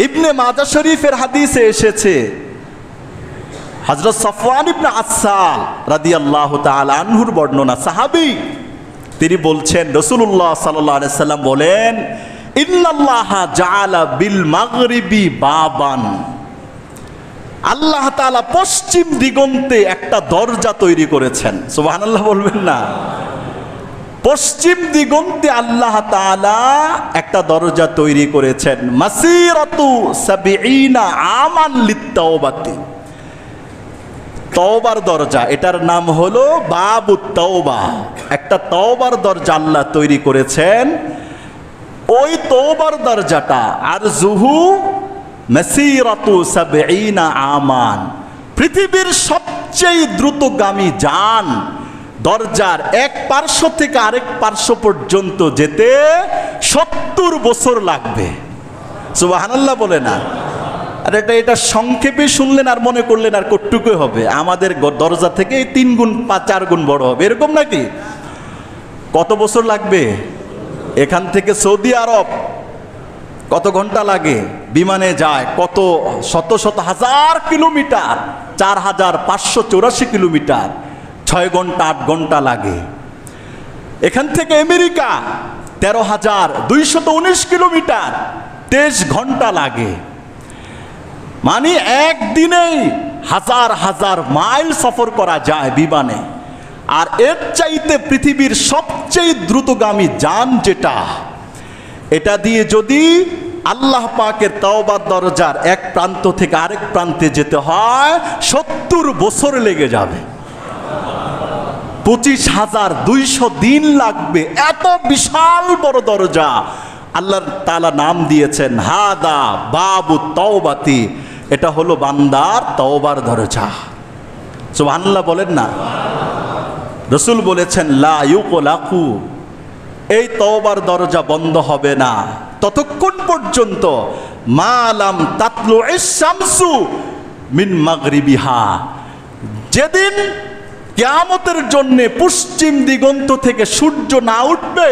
ইবনে মাজাহ শরীফের হাদিসে এসেছে, হযরত সাফওয়ান ইবনে আসাল রাদিয়াল্লাহু তাআলা আনহুর বর্ণনা, সাহাবী, তিনি বলছেন রাসূলুল্লাহ সাল্লাল্লাহু আলাইহি সাল্লাম বলেন, ইন্নাল্লাহা জাআলা বিল মাগরিবি বাবান, আল্লাহ তাআলা পশ্চিম দিগন্তে একটা দরজা তৈরি করেছেন। সুবহানাল্লাহ বলবেন না? পশ্চিম দিগন্তে আল্লাহ তাআলা একটা দরজা তৈরি করেছেন, মাসিরাতু সাবঈনা আমান লিত-তাওবাতি, তওবার দরজা, এটার নাম হলো বাবুত তাওবা। একটা তওবার দরজা আল্লাহ তৈরি করেছেন। ওই তওবার দরজাটা আর জুহু মাসিরাতু সাবঈনা আমান, পৃথিবীর সবচেয়ে দ্রুতগামী যান দরজার এক পার্শ্ব থেকে আরেক পার্শ্ব পর্যন্ত যেতে 70 বছর লাগবে। সুবহানাল্লাহ বলে না? আর এটা সংক্ষেপে শুনলেন আর মনে করলেন আর কতটুকু হবে, আমাদের দরজা থেকে 3 গুণ 4 গুণ বড় হবে, এরকম নাকি? কত বছর লাগবে? এখান থেকে সৌদি আরব কত ঘন্টা লাগে? বিমানে যায় কত শত শত হাজার কিলোমিটার, 4584 কিলোমিটার, 6 ঘন্টা 8 ঘন্টা লাগে। এখান থেকে আমেরিকা 13,219 কিলোমিটার, 23 ঘন্টা লাগে। মানে একদিনেই হাজার হাজার মাইল সফর করা যায় বিমানে। আর এর চাইতে পৃথিবীর সবচেয়ে দ্রুতগামী যান যেটা, এটা দিয়ে যদি আল্লাহ পাকের তওবার দরজার এক প্রান্ত থেকে আরেক প্রান্তে যেতে হয় 70 বছর লেগে যাবে, 25,200 দিন লাগবে। এত বিশাল বড় দরজা আল্লাহ তাআলা নাম দিয়েছেন হাদা বাবুত তাওবাতি, এটা হলো বান্দার তওবার দরজা। সুবহানাল্লাহ বলেন না? রাসূল বলেছেন লা ইউকলাকু, এই তওবার দরজা বন্ধ হবে না ততক্ষণ পর্যন্ত মা লাম তাতলুইশ শামসু মিন মাগরিবিহা, যেদিন কিয়ামতের জন্য পশ্চিম দিগন্ত থেকে সূর্য না উঠবে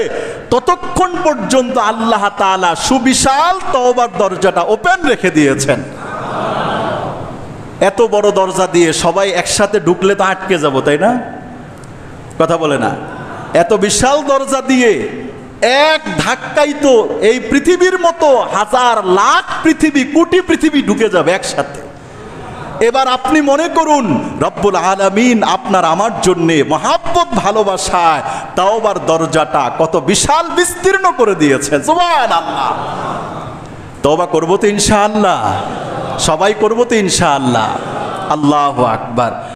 ততক্ষণ পর্যন্ত আল্লাহ তাআলা সুবিশাল তওবার দরজাটা ওপেন রেখে দিয়েছেন। এত বড় দরজা দিয়ে সবাই একসাথে ঢুকলে তো আটকে যাব, তাই না? কথা বলে না? এত বিশাল দরজা দিয়ে এক ধাক্কাই তো এই পৃথিবীর মতো হাজার লাখ পৃথিবী, কোটি পৃথিবী ঢুকে যাবে একসাথে। এবার আপনি মনে করুন রব্বুল আলামিন আপনার আমার জন্যে মহাব্বত ভালোবাসায় তাওবার দরজাটা কত বিশাল বিস্তীর্ণ করে দিয়েছেন। সুবহানাল্লাহ। তওবা করব তো ইনশাআল্লাহ, সবাই করব তো ইনশাআল্লাহ। আল্লাহু আকবার।